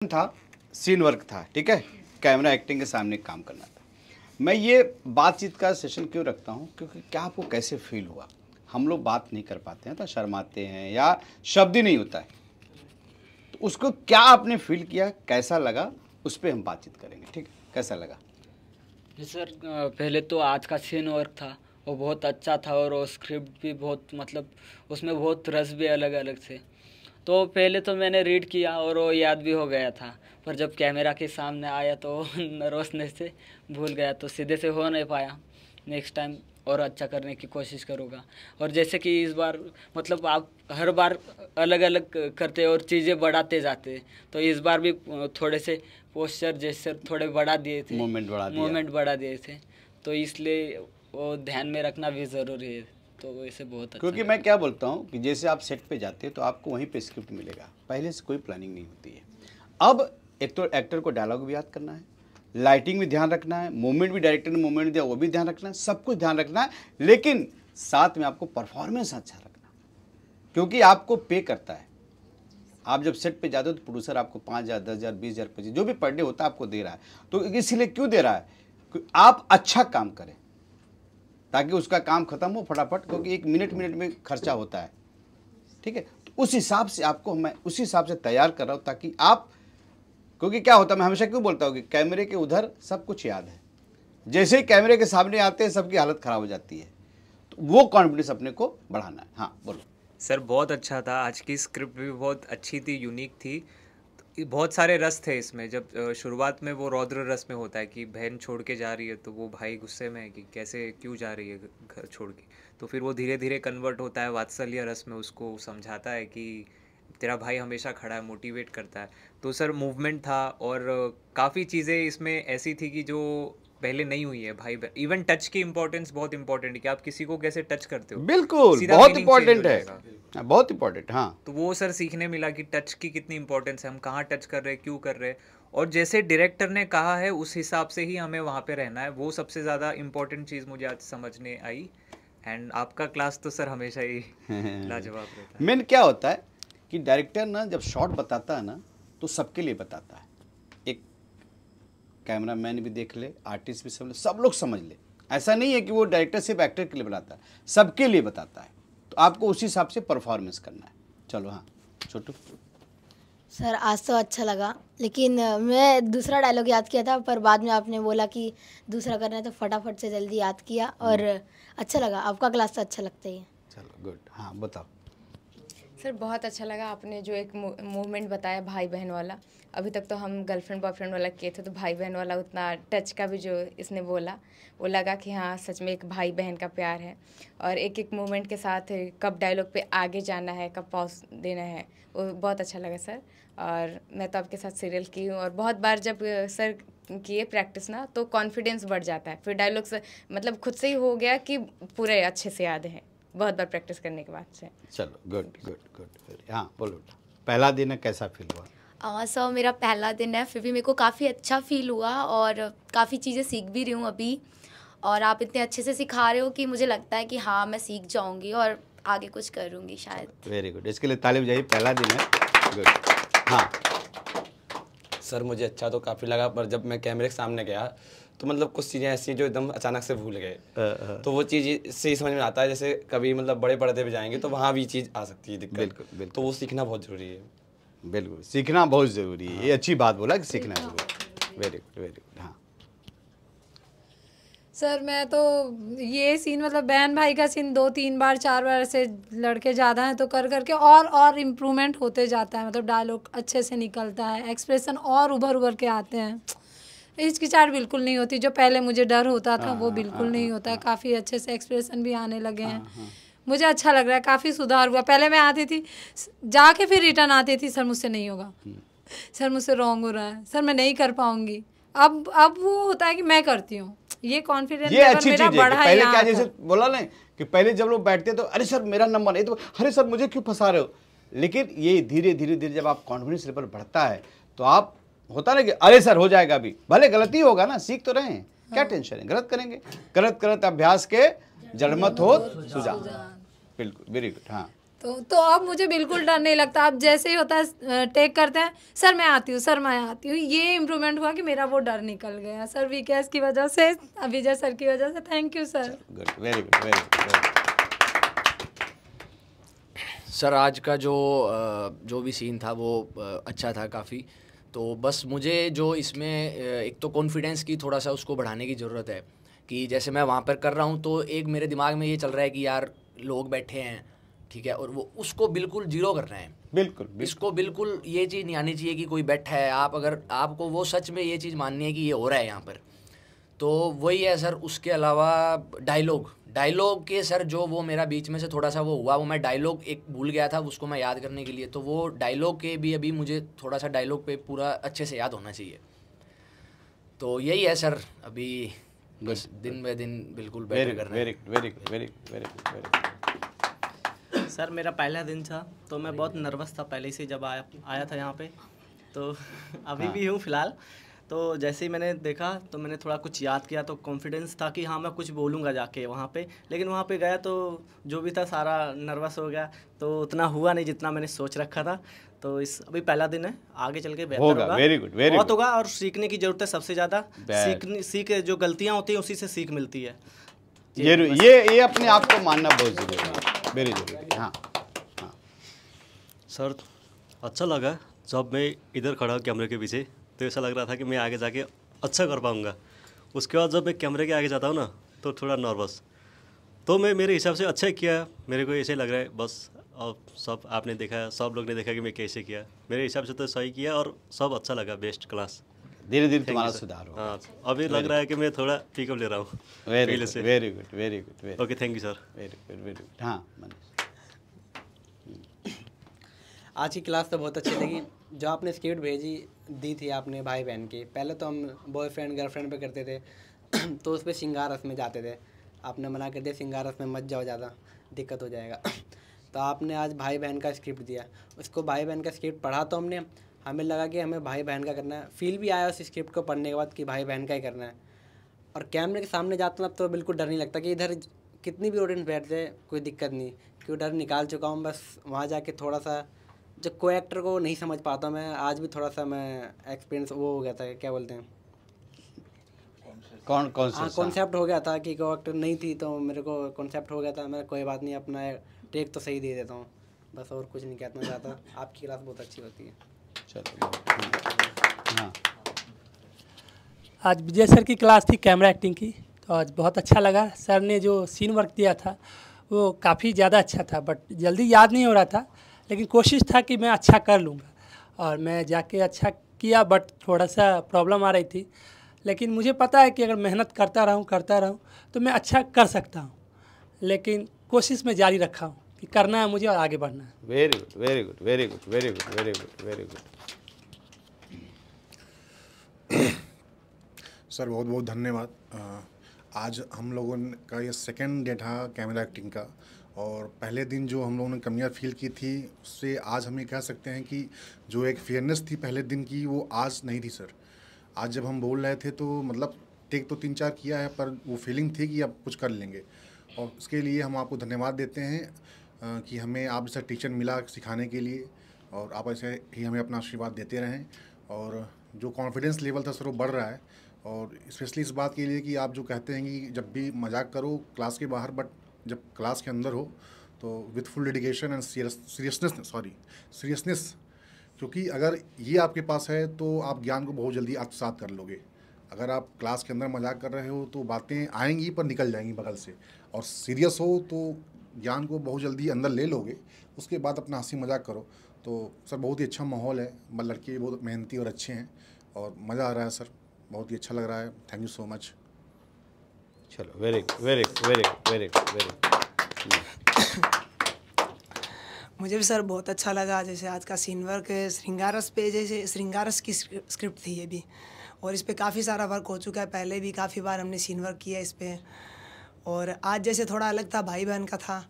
था, scene work था, ठीक है, कैमरा एक्टिंग के सामने काम करना था। मैं ये बातचीत का सेशन क्यों रखता हूँ, क्योंकि क्या आपको कैसे फील हुआ। हम लोग बात नहीं कर पाते हैं तो शर्माते हैं या शब्द ही नहीं होता है, तो उसको क्या आपने फील किया, कैसा लगा, उस पर हम बातचीत करेंगे, ठीक है। कैसा लगा? जी सर, पहले तो आज का सीन वर्क था वो बहुत अच्छा था और वो स्क्रिप्ट भी बहुत मतलब उसमें बहुत रस भी अलग अलग थे। तो पहले तो मैंने रीड किया और वो याद भी हो गया था, पर जब कैमरा के सामने आया तो नर्वसनेस से भूल गया, तो सीधे से हो नहीं पाया। नेक्स्ट टाइम और अच्छा करने की कोशिश करूँगा। और जैसे कि इस बार मतलब आप हर बार अलग अलग करते और चीज़ें बढ़ाते जाते, तो इस बार भी थोड़े से पोस्चर जेस्चर थोड़े बढ़ा दिए थे, मूवमेंट बढ़ा दिए थे, तो इसलिए वो ध्यान में रखना भी ज़रूरी है। तो वैसे बहुत अच्छा, क्योंकि मैं क्या बोलता हूँ कि जैसे आप सेट पे जाते हैं तो आपको वहीं पे स्क्रिप्ट मिलेगा, पहले से कोई प्लानिंग नहीं होती है। अब एक तो एक्टर को डायलॉग भी याद करना है, लाइटिंग भी ध्यान रखना है, मूवमेंट भी डायरेक्टर ने मूवमेंट दिया वो भी ध्यान रखना है, सब कुछ ध्यान रखना है, लेकिन साथ में आपको परफॉर्मेंस अच्छा रखना, क्योंकि आपको पे करता है। आप जब सेट पे जाते हो तो प्रोड्यूसर आपको 5,000, 10,000, 20,000, 25,000 जो भी पर डे होता है आपको दे रहा है। तो इसीलिए क्यों दे रहा है कि आप अच्छा काम करें, ताकि उसका काम खत्म हो फटाफट, क्योंकि एक मिनट मिनट में खर्चा होता है, ठीक है। तो उस हिसाब से आपको मैं उसी हिसाब से तैयार कर रहा हूँ, ताकि आप, क्योंकि क्या होता है, मैं हमेशा क्यों बोलता हूँ कि कैमरे के उधर सब कुछ याद है, जैसे ही कैमरे के सामने आते हैं सबकी हालत खराब हो जाती है, तो वो कॉन्फिडेंस अपने को बढ़ाना है। हाँ बोलो सर, बहुत अच्छा था। आज की स्क्रिप्ट भी बहुत अच्छी थी, यूनिक थी। तो बहुत सारे रस थे इसमें। जब शुरुआत में वो रौद्र रस में होता है कि बहन छोड़ के जा रही है, तो वो भाई गुस्से में है कि कैसे क्यों जा रही है घर छोड़ के, तो फिर वो धीरे धीरे कन्वर्ट होता है वात्सल्य रस में, उसको समझाता है कि तेरा भाई हमेशा खड़ा है, मोटिवेट करता है। तो सर मूवमेंट था और काफ़ी चीज़ें इसमें ऐसी थी कि जो पहले नहीं हुई है। भाई इवन टच की इम्पोर्टेंस बहुत इंपॉर्टेंट है कि आप किसी को कैसे टच करते हो, बिल्कुल सीधा बहुत मीनिंग चेंज हो इंपॉर्टेंट है, जाएगा। हाँ, बहुत इंपॉर्टेंट। हाँ तो वो सर सीखने मिला कि टच की कितनी इंपॉर्टेंस है, हम कहाँ टच कर रहे हैं, क्यों कर रहे हैं, और जैसे डायरेक्टर ने कहा है उस हिसाब से ही हमें वहाँ पे रहना है। वो सबसे ज़्यादा इम्पोर्टेंट चीज़ मुझे आज समझने आई। एंड आपका क्लास तो सर हमेशा ही लाजवाब रहता है। मेन क्या होता है कि डायरेक्टर ना जब शॉट बताता है ना, तो सबके लिए बताता है। एक कैमरामैन भी देख ले, आर्टिस्ट भी सब लोग समझ ले। ऐसा नहीं है कि वो डायरेक्टर सिर्फ एक्टर के लिए बताता है, सबके लिए बताता है। तो आपको उसी हिसाब से परफॉर्मेंस करना है। चलो हाँ छोटू। सर आज तो अच्छा लगा, लेकिन मैं दूसरा डायलॉग याद किया था, पर बाद में आपने बोला कि दूसरा करना है तो फटाफट से जल्दी याद किया और अच्छा लगा। आपका क्लास तो अच्छा लगता ही है। चलो गुड। हाँ बताओ। सर बहुत अच्छा लगा आपने जो एक मूवमेंट बताया भाई बहन वाला। अभी तक तो हम गर्लफ्रेंड बॉयफ्रेंड वाला किए थे, तो भाई बहन वाला उतना टच का भी जो इसने बोला वो लगा कि हाँ सच में एक भाई बहन का प्यार है। और एक एक मूवमेंट के साथ कब डायलॉग पे आगे जाना है, कब पॉज देना है, वो बहुत अच्छा लगा सर। और मैं तो आपके साथ सीरियल की हूँ और बहुत बार जब सर किए प्रैक्टिस ना तो कॉन्फिडेंस बढ़ जाता है, फिर डायलॉग से मतलब खुद से ही हो गया कि पूरे अच्छे से याद है बहुत बार प्रैक्टिस करने के बाद से। चलो गुड गुड गुड। हाँ बोलो, पहला दिन है, कैसा फील हुआ? सर मेरा पहला दिन है, फिर भी मेरे को काफ़ी अच्छा फील हुआ और काफ़ी चीज़ें सीख भी रही हूँ अभी। और आप इतने अच्छे से सिखा रहे हो कि मुझे लगता है कि हाँ मैं सीख जाऊँगी और आगे कुछ करूँगी शायद। वेरी गुड, इसके लिए ताली बजाइए। पहला दिन है, गुड। हाँ सर मुझे अच्छा तो काफ़ी लगा, पर जब मैं कैमरे के सामने गया तो मतलब कुछ चीज़ें ऐसी जो एकदम अचानक से भूल गए। तो वो चीज़ से ही समझ में आता है, जैसे कभी मतलब बड़े पर्दे पे जाएंगे तो वहाँ भी चीज़ आ सकती है दिक्कत। बिल्कुल बिल्कुल। तो वो सीखना बहुत ज़रूरी है। बिल्कुल सीखना बहुत ज़रूरी है। ये अच्छी बात बोला कि सीखना ज़रूरी। Very good very good. हाँ सर मैं तो ये सीन मतलब बहन भाई का सीन 2-3 बार 4 बार ऐसे लड़के ज़्यादा हैं तो कर करके और इम्प्रूवमेंट होते जाता है। मतलब डायलॉग अच्छे से निकलता है, एक्सप्रेशन और उभर के आते हैं, हिचकिचाहट बिल्कुल नहीं होती। जो पहले मुझे डर होता था वो बिल्कुल नहीं होता है। काफ़ी अच्छे से एक्सप्रेशन भी आने लगे हैं। मुझे अच्छा लग रहा है, काफ़ी सुधार हुआ। पहले मैं आती थी जाके फिर रिटर्न आती थी, सर मुझसे नहीं होगा, सर मुझसे रॉन्ग हो रहा है, सर मैं नहीं कर पाऊंगी। अब वो होता है कि मैं करती हूँ। ये कॉन्फिडेंस ये अच्छी चीज है। पहले क्या, जैसे है बोला ना कि पहले जब लोग बैठते तो अरे सर मेरा नंबर नहीं, तो अरे सर मुझे क्यों फंसा रहे हो। लेकिन ये धीरे धीरे जब आप कॉन्फिडेंस लेवल बढ़ता है तो आप होता ना कि अरे सर हो जाएगा, अभी भले गलती होगा ना, सीख तो रहे हैं, क्या टेंशन है, गलत करेंगे। करत करत अभ्यास के जड़मत हो सुजान। बिल्कुल वेरी गुड। हाँ तो अब मुझे बिल्कुल डर नहीं लगता। अब जैसे ही होता है टेक करते हैं, सर मैं आती हूँ, सर मैं आती हूँ, ये इम्प्रूवमेंट हुआ कि मेरा वो डर निकल गया सर विकास की वजह से, विजय सर की वजह से। Thank you sir. Good, very good, very good. Sir आज का जो भी सीन था वो अच्छा था काफ़ी। तो बस मुझे जो इसमें एक तो कॉन्फिडेंस की थोड़ा सा उसको बढ़ाने की ज़रूरत है कि जैसे मैं वहाँ पर कर रहा हूँ तो एक मेरे दिमाग में ये चल रहा है कि यार लोग बैठे हैं, ठीक है, और वो उसको बिल्कुल जीरो करना है। बिल्कुल, इसको बिल्कुल ये चीज़ नहीं आनी चाहिए कि कोई बैठा है, आप अगर आपको वो सच में ये चीज़ माननी है कि ये हो रहा है यहाँ पर, तो वही है सर। उसके अलावा डायलॉग के सर जो वो मेरा बीच में से थोड़ा सा वो हुआ, वो मैं डायलॉग एक भूल गया था उसको मैं याद करने के लिए, तो वो डायलॉग के भी अभी मुझे थोड़ा सा डायलॉग पे पूरा अच्छे से याद होना चाहिए। तो यही है सर, अभी बस दिन ब दिन बिल्कुल बेटर करना है। Very good, very good, very good, very good, very good. Sir मेरा पहला दिन था तो मैं बहुत नर्वस था पहले से जब आया था यहाँ पे, तो अभी भी हूँ फ़िलहाल। तो जैसे ही मैंने देखा तो मैंने थोड़ा कुछ याद किया, तो कॉन्फिडेंस था कि हाँ मैं कुछ बोलूँगा जाके वहाँ पे, लेकिन वहाँ पे गया तो जो भी था सारा नर्वस हो गया, तो उतना हुआ नहीं जितना मैंने सोच रखा था। तो इस अभी पहला दिन है, आगे चल के बेहतर होगा। वेरी गुड, वेरी बहुत गुड होगा, और सीखने की ज़रूरत है सबसे ज़्यादा। सीख जो गलतियाँ होती हैं उसी से सीख मिलती है। ये अपने आप को मानना बहुत जरूरी है, वेरी जरूरी। हाँ हाँ सर अच्छा लगा जब मैं इधर खड़ा कैमरे के पीछे, तो ऐसा लग रहा था कि मैं आगे जाके अच्छा कर पाऊँगा। उसके बाद जब मैं कैमरे के आगे जाता हूँ ना तो थोड़ा नर्वस, तो मैं मेरे हिसाब से अच्छा किया, मेरे को ऐसे लग रहा है बस। और सब आपने देखा, सब लोग ने देखा कि मैं कैसे किया, मेरे हिसाब से तो सही किया और सब अच्छा लगा, बेस्ट क्लास। धीरे धीरे तुम्हारा सुधार होगा। हाँ अभी लग रहा है कि मैं थोड़ा पिकअप ले रहा हूँ। Very good, very good, very good. Okay, thank you sir. Very good, very good. हाँ आज की क्लास तो बहुत अच्छी लगी। जो आपने स्क्रिप्ट दी थी आपने भाई बहन की, पहले तो हम बॉयफ्रेंड गर्लफ्रेंड पे करते थे तो उस पर श्रृंगार रस में जाते थे। आपने मना कर दिया श्रृंगार रस में मत जाओ, ज़्यादा दिक्कत हो जाएगा। तो आपने आज भाई बहन का स्क्रिप्ट दिया, उसको भाई बहन का स्क्रिप्ट पढ़ा तो हमने, हमें लगा कि हमें भाई बहन का करना है। फील भी आया उस स्क्रिप्ट को पढ़ने के बाद कि भाई बहन का ही करना है। और कैमरे के सामने जाता हूँ अब तो बिल्कुल डर नहीं लगता कि इधर कितनी भी ऑडियंस बैठ जाए कोई दिक्कत नहीं, क्यों डर निकाल चुका हूँ। बस वहाँ जाके थोड़ा सा जो को एक्टर को नहीं समझ पाता मैं, आज भी थोड़ा सा मैं एक्सपीरियंस वो हो गया था, क्या बोलते हैं, कौन सा कॉन्सेप्ट हो गया था कि को एक्टर नहीं थी, तो मेरे को कॉन्सेप्ट हो गया था। मैं कोई बात नहीं, अपना टेक तो सही दे देता हूँ, बस और कुछ नहीं कहना चाहता। आपकी क्लास बहुत अच्छी होती है। चलो हाँ, आज विजय सर की क्लास थी कैमरा एक्टिंग की, तो आज बहुत अच्छा लगा। सर ने जो सीन वर्क दिया था वो काफ़ी ज़्यादा अच्छा था, बट जल्दी याद नहीं हो रहा था, लेकिन कोशिश था कि मैं अच्छा कर लूँगा और मैं जाके अच्छा किया। बट थोड़ा सा प्रॉब्लम आ रही थी, लेकिन मुझे पता है कि अगर मेहनत करता रहूँ तो मैं अच्छा कर सकता हूँ। लेकिन कोशिश में जारी रखा हूँ कि करना है मुझे और आगे बढ़ना है। Very good, very good, very good, very good, very good, very good. Sir बहुत बहुत धन्यवाद। आज हम लोगों का ये सेकंड डे था कैमरा एक्टिंग का, और पहले दिन जो हम लोगों ने कमियां फील की थी उससे आज हम ये कह सकते हैं कि जो एक फेयरनेस थी पहले दिन की वो आज नहीं थी सर। आज जब हम बोल रहे थे तो मतलब टेक तो 3-4 किया है, पर वो फीलिंग थी कि अब कुछ कर लेंगे, और उसके लिए हम आपको धन्यवाद देते हैं कि हमें आप जैसा टीचर मिला सिखाने के लिए, और आप ऐसे ही हमें अपना आशीर्वाद देते रहें। और जो कॉन्फिडेंस लेवल था सर वो बढ़ रहा है, और स्पेशली इस बात के लिए कि आप जो कहते हैं कि जब भी मजाक करो क्लास के बाहर, बट जब क्लास के अंदर हो तो with full dedication and seriousness, क्योंकि अगर ये आपके पास है तो आप ज्ञान को बहुत जल्दी आत्मसात कर लोगे। अगर आप क्लास के अंदर मजाक कर रहे हो तो बातें आएंगी पर निकल जाएंगी बगल से, और सीरियस हो तो ज्ञान को बहुत जल्दी अंदर ले लोगे, उसके बाद अपना हंसी मजाक करो। तो सर बहुत ही अच्छा माहौल है, लड़के बहुत मेहनती और अच्छे हैं, और मज़ा आ रहा है सर, बहुत ही अच्छा लग रहा है। Thank you so much. चलो very very very very very. मुझे भी सर बहुत अच्छा लगा। जैसे आज का सीन वर्क श्रृंगारस पे, जैसे श्रृंगारस की स्क्रिप्ट थी ये भी, और इस पे काफ़ी सारा वर्क हो चुका है, पहले भी काफ़ी बार हमने सीन वर्क किया इस पे। और आज जैसे थोड़ा अलग था, भाई बहन का था।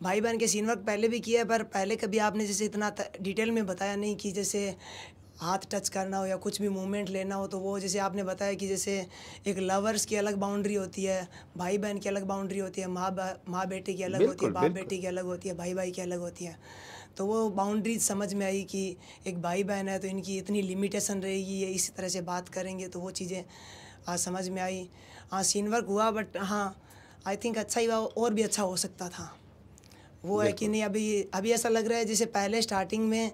भाई बहन के सीन वर्क पहले भी किया है, पर पहले कभी आपने जैसे इतना डिटेल में बताया नहीं कि जैसे हाथ टच करना हो या कुछ भी मूवमेंट लेना हो, तो वो जैसे आपने बताया कि जैसे एक लवर्स की अलग बाउंड्री होती है, भाई बहन की अलग बाउंड्री होती है, माँ बेटे की अलग होती है, बाप बेटे की अलग होती है, भाई भाई की अलग होती है। तो वो बाउंड्रीज समझ में आई कि एक भाई बहन है तो इनकी इतनी लिमिटेशन रहेगी, ये इसी तरह से बात करेंगे, तो वो चीज़ें आज समझ में आई। हाँ सीन वर्क हुआ, बट हाँ आई थिंक अच्छा ही हुआ, और भी अच्छा हो सकता था। वो है कि नहीं, अभी ऐसा लग रहा है जैसे पहले स्टार्टिंग में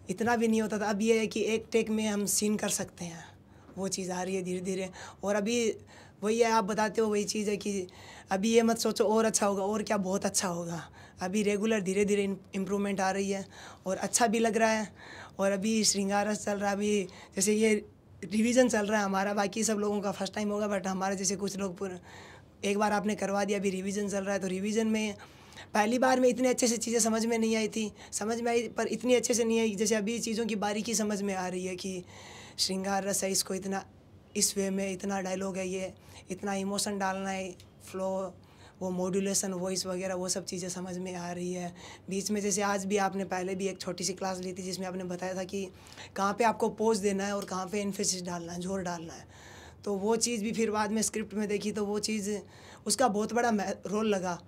इतना भी नहीं होता था, अब ये है कि एक टेक में हम सीन कर सकते हैं, वो चीज़ आ रही है धीरे धीरे। और अभी वही है, आप बताते हो वही चीज़ है कि अभी ये मत सोचो और अच्छा होगा, और क्या बहुत अच्छा होगा। अभी रेगुलर धीरे धीरे इम्प्रूवमेंट आ रही है और अच्छा भी लग रहा है। और अभी श्रृंगार रस चल रहा है, अभी जैसे ये रिवीजन चल रहा है हमारा, बाकी सब लोगों का फर्स्ट टाइम होगा, बट हमारे जैसे कुछ लोग एक बार आपने करवा दिया, अभी रिवीजन चल रहा है। तो रिवीजन में पहली बार में इतने अच्छे से चीज़ें समझ में नहीं आई थी, समझ में आई पर इतनी अच्छे से नहीं आई जैसे अभी चीज़ों की बारीकी समझ में आ रही है कि श्रृंगार रस है, इसको इतना इस वे में इतना डायलॉग है, ये इतना इमोशन डालना है, फ्लो, वो मॉड्यूलेशन, वॉइस वगैरह, वो सब चीज़ें समझ में आ रही है। बीच में जैसे आज भी आपने पहले भी एक छोटी सी क्लास ली थी जिसमें आपने बताया था कि कहाँ पे आपको पोज देना है और कहाँ पे एम्फेसिस डालना है, जोर डालना है। तो वो चीज़ भी फिर बाद में स्क्रिप्ट में देखी तो वो चीज़ उसका बहुत बड़ा रोल लगा।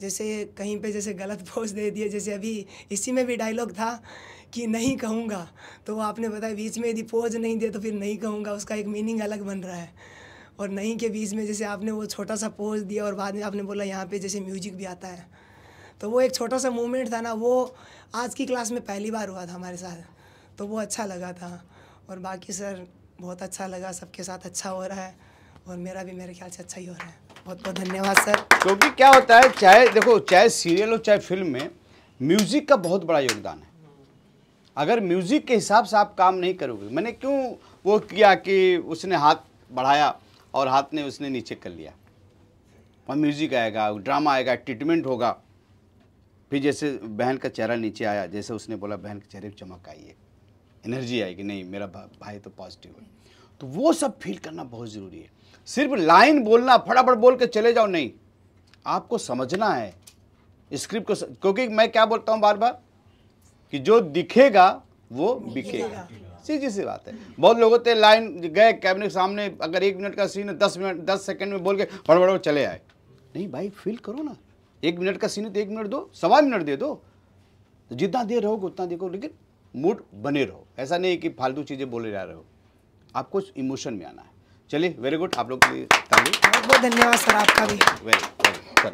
जैसे कहीं पे जैसे गलत पोज दे दिए, जैसे अभी इसी में भी डायलॉग था कि नहीं कहूँगा, तो वो आपने बताया बीच में यदि पोज नहीं दे तो फिर नहीं कहूँगा, उसका एक मीनिंग अलग बन रहा है। और नहीं के बीच में जैसे आपने वो छोटा सा पोज दिया और बाद में आपने बोला यहाँ पे जैसे म्यूजिक भी आता है, तो वो एक छोटा सा मूवमेंट था ना, वो आज की क्लास में पहली बार हुआ था हमारे साथ, तो वो अच्छा लगा था। और बाकी सर बहुत अच्छा लगा, सबके साथ अच्छा हो रहा है और मेरा भी मेरे ख्याल से अच्छा ही हो रहा है। बहुत बहुत धन्यवाद सर। क्योंकि क्या होता है, चाहे देखो चाहे सीरियल हो चाहे फिल्म में म्यूजिक का बहुत बड़ा योगदान है। अगर म्यूजिक के हिसाब से आप काम नहीं करोगे, मैंने क्यों वो किया कि उसने हाथ बढ़ाया और हाथ ने उसने नीचे कर लिया, और म्यूजिक आएगा, ड्रामा आएगा, ट्रीटमेंट होगा, फिर जैसे बहन का चेहरा नीचे आया, जैसे उसने बोला बहन के चेहरे पर चमक आई है, एनर्जी आएगी, नहीं मेरा भाई तो पॉजिटिव है। तो वो सब फील करना बहुत ज़रूरी है। सिर्फ लाइन बोलना, फटाफट बोल के चले जाओ नहीं, आपको समझना है स्क्रिप्ट को। क्योंकि मैं क्या बोलता हूँ बार बार कि जो दिखेगा वो बिकेगा, सीधी सी बात है। बहुत लोग होते हैं लाइन गए कैमरे के सामने, अगर 1 मिनट का सीन है 10 सेकंड में बोल के फटाफट चले आए। नहीं भाई, फील करो ना। 1 मिनट का सीन है तो 1 मिनट दो, 1.25 मिनट दे दो, तो जितना देर रहोगे उतना देखो, लेकिन मूड बने रहो। ऐसा नहीं कि फालतू चीज़ें बोले जा रहे हो, आपको इमोशन में आना है। चलिए, वेरी गुड, आप लोग के लिए ताली। बहुत बहुत धन्यवाद सर आपका भी। वेरी